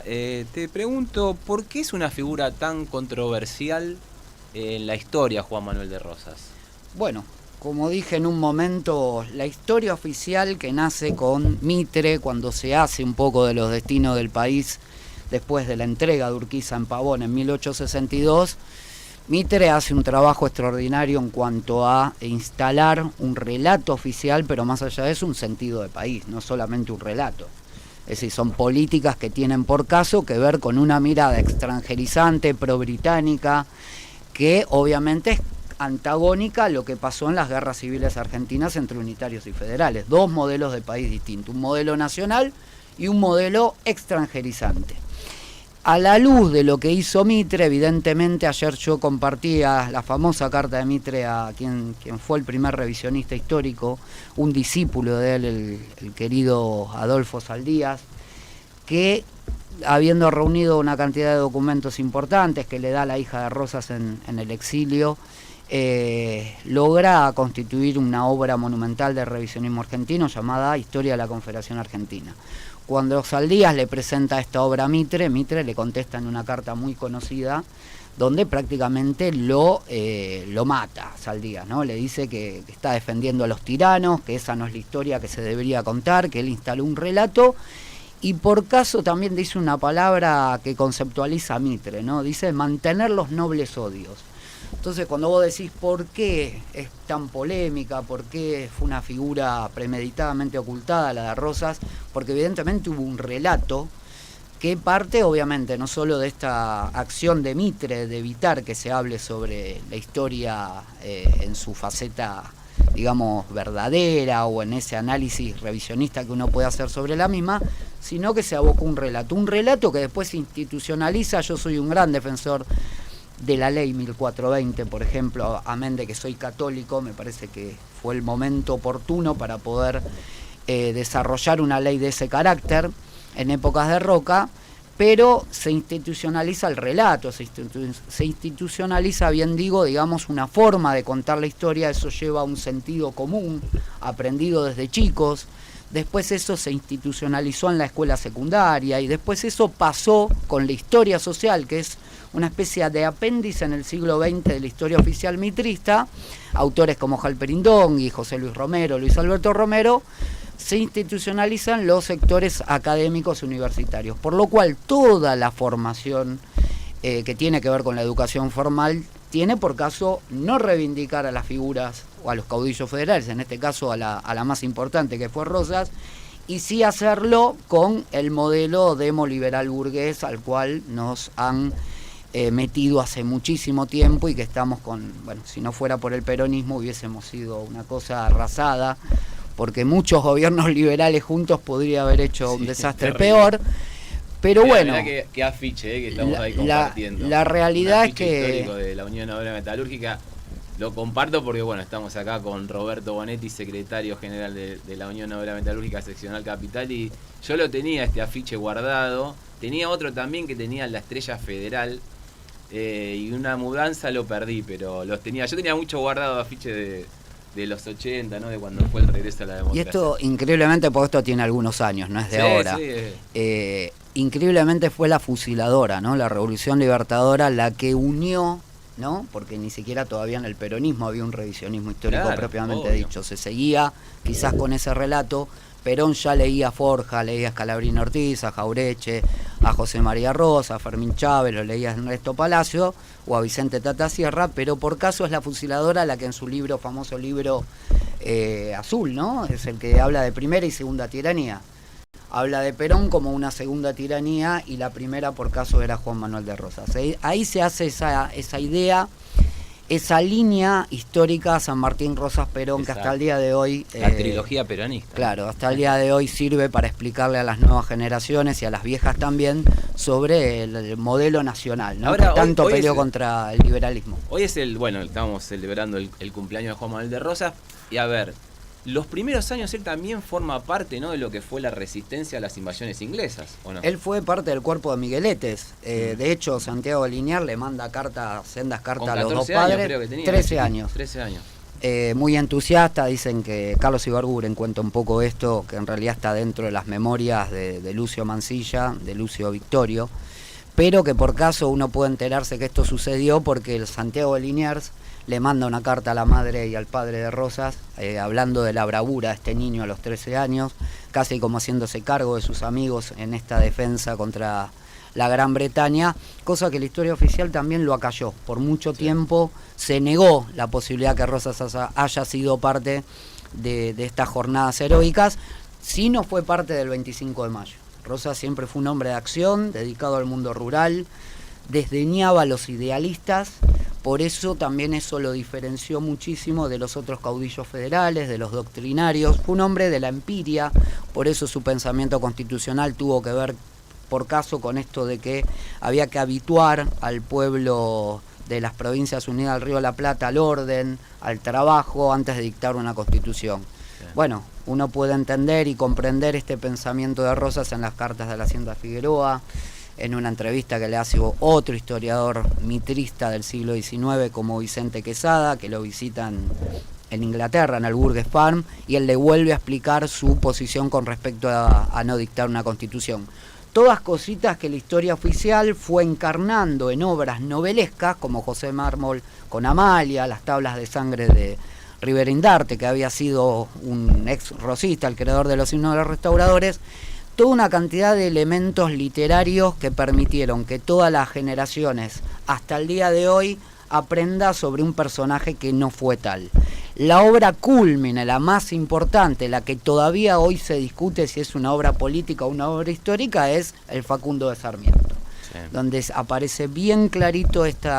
Te pregunto, ¿por qué es una figura tan controversial en la historia Juan Manuel de Rosas? Bueno, como dije en un momento, la historia oficial que nace con Mitre, cuando se hace un poco de los destinos del país después de la entrega de Urquiza en Pavón en 1862, Mitre hace un trabajo extraordinario en cuanto a instalar un relato oficial, pero más allá de eso, un sentido de país, no solamente un relato. Es decir, son políticas que tienen por caso que ver con una mirada extranjerizante, pro-británica, que obviamente es antagónica a lo que pasó en las guerras civiles argentinas entre unitarios y federales. Dos modelos de país distintos, un modelo nacional y un modelo extranjerizante. A la luz de lo que hizo Mitre, evidentemente ayer yo compartía la famosa carta de Mitre a quien fue el primer revisionista histórico, un discípulo de él, el querido Adolfo Saldías, que habiendo reunido una cantidad de documentos importantes que le da la hija de Rosas en el exilio, logra constituir una obra monumental de revisionismo argentino llamada Historia de la Confederación Argentina. Cuando Saldías le presenta esta obra a Mitre, Mitre le contesta en una carta muy conocida donde prácticamente lo mata Saldías, ¿no? Le dice que está defendiendo a los tiranos, que esa no es la historia que se debería contar, que él instaló un relato. Y por caso también dice una palabra que conceptualiza a Mitre, ¿no? Dice mantener los nobles odios. Entonces cuando vos decís por qué es tan polémica, por qué fue una figura premeditadamente ocultada la de Rosas, porque evidentemente hubo un relato que parte obviamente no solo de esta acción de Mitre de evitar que se hable sobre la historia en su faceta, digamos, verdadera o en ese análisis revisionista que uno puede hacer sobre la misma, sino que se abocó un relato que después se institucionaliza. Yo soy un gran defensor de la ley 1420, por ejemplo, amén de que soy católico, me parece que fue el momento oportuno para poder desarrollar una ley de ese carácter en épocas de Roca, pero se institucionaliza el relato, se institucionaliza, bien digo, digamos, una forma de contar la historia. Eso lleva a un sentido común, aprendido desde chicos. Después eso se institucionalizó en la escuela secundaria y después eso pasó con la historia social, que es una especie de apéndice en el siglo XX de la historia oficial mitrista. Autores como Halperin-Dongui, José Luis Romero, Luis Alberto Romero, se institucionalizan los sectores académicos universitarios, por lo cual toda la formación que tiene que ver con la educación formal tiene por caso no reivindicar a las figuras o a los caudillos federales, en este caso a la más importante que fue Rosas, y sí hacerlo con el modelo demoliberal burgués al cual nos han metido hace muchísimo tiempo y que estamos con, bueno, si no fuera por el peronismo hubiésemos sido una cosa arrasada, porque muchos gobiernos liberales juntos podría haber hecho un desastre peor. Pero mirá, bueno, mirá qué afiche que estamos ahí compartiendo. La realidad es que histórico de la Unión Obrera Metalúrgica lo comparto porque bueno, estamos acá con Roberto Bonetti, secretario general de la Unión Obrera Metalúrgica Seccional Capital, y yo lo tenía este afiche guardado. Tenía otro también que tenía la Estrella Federal y una mudanza lo perdí, pero los tenía. Yo tenía mucho guardado afiche de los 80, ¿no? De cuando fue el regreso a la democracia. Y esto, increíblemente, porque esto tiene algunos años, no es de ahora. Sí. Increíblemente fue la fusiladora, ¿no? La Revolución Libertadora la que unió, ¿no? Porque ni siquiera todavía en el peronismo había un revisionismo histórico propiamente dicho. Se seguía quizás con ese relato. Perón ya leía a Forja, leía a Scalabrini Ortiz, a Jaureche, a José María Rosa, a Fermín Chávez, lo leía a Ernesto Palacio o a Vicente Tata Sierra, pero por caso es la fusiladora la que en su libro, famoso libro azul, ¿no? Es el que habla de primera y segunda tiranía. Habla de Perón como una segunda tiranía y la primera por caso era Juan Manuel de Rosas. Ahí se hace esa idea, esa línea histórica San Martín, Rosas, Perón. Exacto. Que hasta el día de hoy... la trilogía peronista. Claro, hasta el día de hoy sirve para explicarle a las nuevas generaciones y a las viejas también sobre el modelo nacional, ¿no? Ahora, que tanto peleó contra el liberalismo. Hoy es estamos celebrando el cumpleaños de Juan Manuel de Rosas, y a ver, los primeros años él también forma parte, ¿no?, de lo que fue la resistencia a las invasiones inglesas, ¿o no? Él fue parte del cuerpo de Migueletes. De hecho, Santiago Liniers le manda sendas cartas a los dos padres. Creo que tenía, 13 años. 13 años. Muy entusiasta, dicen que Carlos Ibarguren cuenta un poco esto, que en realidad está dentro de las memorias de Lucio Mansilla, de Lucio Victorio, pero que por caso uno puede enterarse que esto sucedió porque el Santiago de Liniers le manda una carta a la madre y al padre de Rosas, hablando de la bravura de este niño a los 13 años, casi como haciéndose cargo de sus amigos en esta defensa contra la Gran Bretaña, cosa que la historia oficial también lo acalló. Por mucho tiempo se negó la posibilidad que Rosas haya sido parte de estas jornadas heroicas, si no fue parte del 25 de mayo. Rosas siempre fue un hombre de acción, dedicado al mundo rural, desdeñaba a los idealistas, por eso también eso lo diferenció muchísimo de los otros caudillos federales, de los doctrinarios. Fue un hombre de la empiria, por eso su pensamiento constitucional tuvo que ver por caso con esto de que había que habituar al pueblo de las Provincias Unidas del Río de la Plata al orden, al trabajo, antes de dictar una constitución. Sí. Bueno, uno puede entender y comprender este pensamiento de Rosas en las cartas de la Hacienda Figueroa, en una entrevista que le hace otro historiador mitrista del siglo XIX como Vicente Quesada, que lo visitan en Inglaterra, en el Burgess Farm, y él le vuelve a explicar su posición con respecto a no dictar una constitución. Todas cositas que la historia oficial fue encarnando en obras novelescas, como José Mármol con Amalia, las tablas de sangre de Riverindarte, que había sido un ex rosista, el creador de los himnos de los restauradores, toda una cantidad de elementos literarios que permitieron que todas las generaciones, hasta el día de hoy, aprenda sobre un personaje que no fue tal. La obra cúlmine, la más importante, la que todavía hoy se discute si es una obra política o una obra histórica, es El Facundo de Sarmiento, sí, donde aparece bien clarito este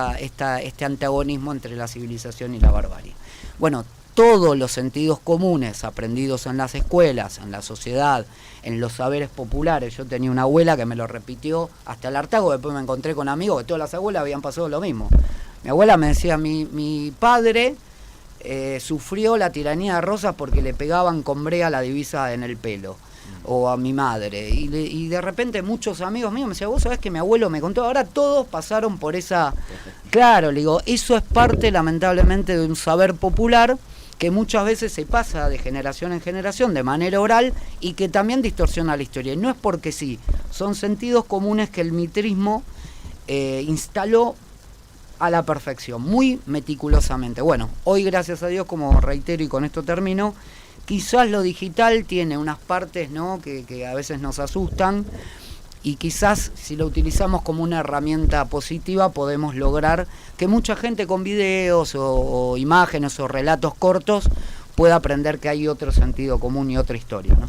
antagonismo entre la civilización y la barbarie. Bueno, todos los sentidos comunes aprendidos en las escuelas, en la sociedad, en los saberes populares. Yo tenía una abuela que me lo repitió hasta el hartazgo, después me encontré con amigos que todas las abuelas habían pasado lo mismo. Mi abuela me decía, mi padre sufrió la tiranía de Rosas porque le pegaban con brea la divisa en el pelo, o a mi madre, y de repente muchos amigos míos me decían, vos sabés que mi abuelo me contó, ahora todos pasaron por esa... Claro, le digo, eso es parte lamentablemente de un saber popular que muchas veces se pasa de generación en generación de manera oral y que también distorsiona la historia. Y no es porque sí, son sentidos comunes que el mitrismo instaló a la perfección, muy meticulosamente. Bueno, hoy gracias a Dios, como reitero y con esto termino, quizás lo digital tiene unas partes, ¿no?, que a veces nos asustan, y quizás si lo utilizamos como una herramienta positiva podemos lograr que mucha gente con videos o imágenes o relatos cortos pueda aprender que hay otro sentido común y otra historia, ¿no?